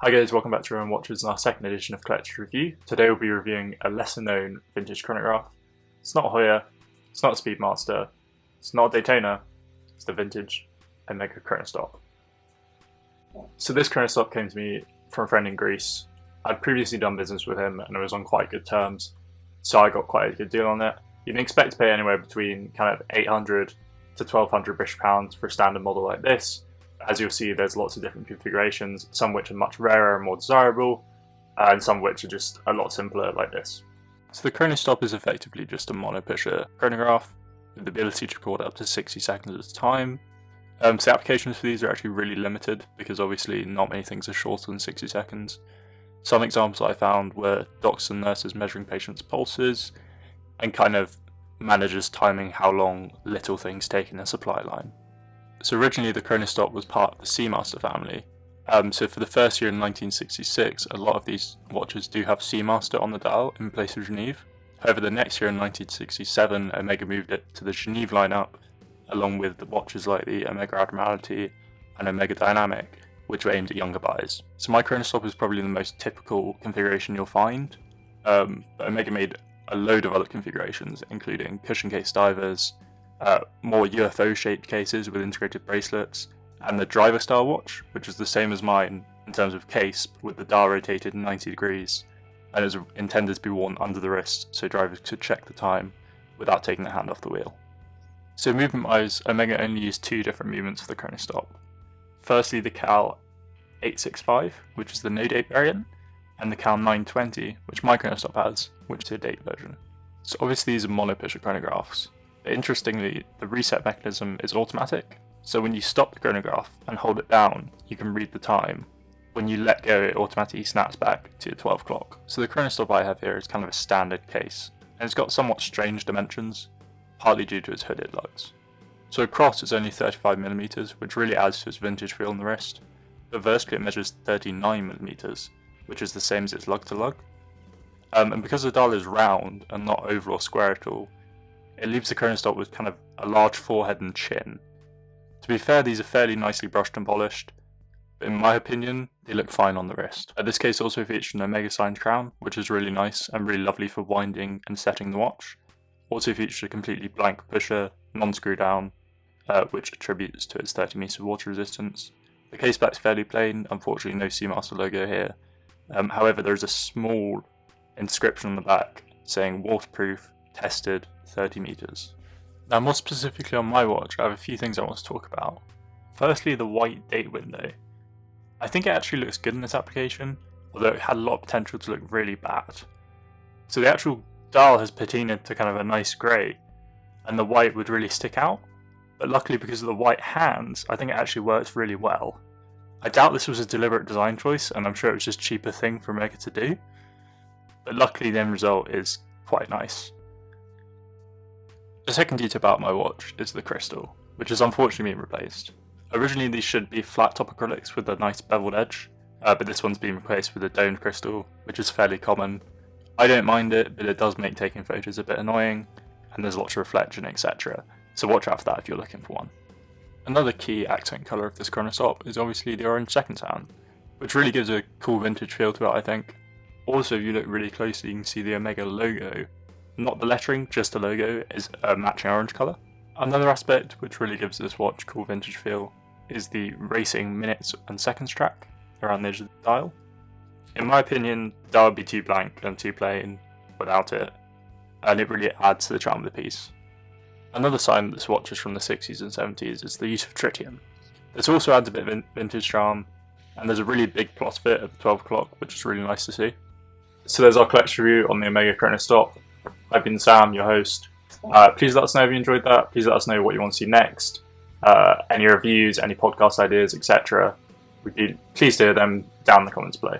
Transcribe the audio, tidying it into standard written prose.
Hi guys, welcome back to Rowan Watches and our second edition of Collector's Review. Today we'll be reviewing a lesser known vintage chronograph. It's not a Hoya, it's not a Speedmaster, it's not a Daytona, it's the vintage Omega Chronostop. So this chronostop came to me from a friend in Greece. I'd previously done business with him and it was on quite good terms, so I got quite a good deal on it. You can expect to pay anywhere between kind of 800 to 1200 British pounds for a standard model like this. As you'll see, there's lots of different configurations, some which are much rarer and more desirable, and some which are just a lot simpler like this. So the Chronostop is effectively just a Monopusher chronograph with the ability to record up to 60 seconds at a time. So the applications for these are actually really limited because obviously not many things are shorter than 60 seconds. Some examples I found were doctors and nurses measuring patients' pulses and kind of managers timing how long little things take in a supply line. So originally the Chronostop was part of the Seamaster family. So for the first year in 1966, a lot of these watches do have Seamaster on the dial in place of Genéve. However, the next year in 1967, Omega moved it to the Genéve lineup, along with the watches like the Omega Admiralty and Omega Dynamic, which were aimed at younger buyers. So my Chronostop is probably the most typical configuration you'll find. But Omega made a load of other configurations, including cushion case divers, more UFO-shaped cases with integrated bracelets, and the driver style watch, which is the same as mine in terms of case, with the dial rotated 90 degrees, and is intended to be worn under the wrist so drivers could check the time without taking their hand off the wheel. So movement-wise, Omega only used two different movements for the Chronostop. Firstly, the Cal 865, which is the no-date variant, and the Cal 920, which my Chronostop has, which is a date version. So obviously these are Monopusher chronographs. Interestingly, the reset mechanism is automatic, so when you stop the chronograph and hold it down, you can read the time. When you let go, it automatically snaps back to 12 o'clock. So the Chronostop I have here is kind of a standard case, and it's got somewhat strange dimensions, partly due to its hooded lugs. So across it's only 35mm, which really adds to its vintage feel on the wrist, but vertically it measures 39mm, which is the same as its lug to lug. And because the dial is round and not oval or square at all, it leaves the Chronostop with kind of a large forehead and chin. To be fair, these are fairly nicely brushed and polished, but in my opinion, they look fine on the wrist. This case also featured an Omega signed crown, which is really nice and really lovely for winding and setting the watch. Also features a completely blank pusher, non-screw down, which attributes to its 30 meter water resistance. The case back's fairly plain, unfortunately no Seamaster logo here. However, there is a small inscription on the back saying waterproof, tested, 30 meters. Now more specifically on my watch, I have a few things I want to talk about. Firstly, the white date window. I think it actually looks good in this application, although it had a lot of potential to look really bad. So the actual dial has patinaed to kind of a nice grey, and the white would really stick out, but luckily because of the white hands, I think it actually works really well. I doubt this was a deliberate design choice, and I'm sure it was just a cheaper thing for Omega to do, but luckily the end result is quite nice. The second detail about my watch is the crystal, which has unfortunately been replaced. Originally these should be flat top acrylics with a nice beveled edge, but this one's been replaced with a domed crystal, which is fairly common. I don't mind it, but it does make taking photos a bit annoying, and there's lots of reflection, etc. So watch out for that if you're looking for one. Another key accent colour of this Chronostop is obviously the orange second sound, which really gives a cool vintage feel to it, I think. Also, if you look really closely, you can see the Omega logo. Not the lettering, just the logo, is a matching orange colour. Another aspect which really gives this watch a cool vintage feel is the racing minutes and seconds track around the edge of the dial. In my opinion, the dial would be too blank and too plain without it, and it really adds to the charm of the piece. Another sign that this watch is from the 60s and 70s is the use of Tritium. This also adds a bit of vintage charm, and there's a really big plot of it at the 12 o'clock, which is really nice to see. So there's our collection review on the Omega Chronostop. I've been Sam, your host. Please let us know if you enjoyed that. Please let us know what you want to see next. Any reviews, any podcast ideas, etc. We'd be pleased to hear them down in the comments below.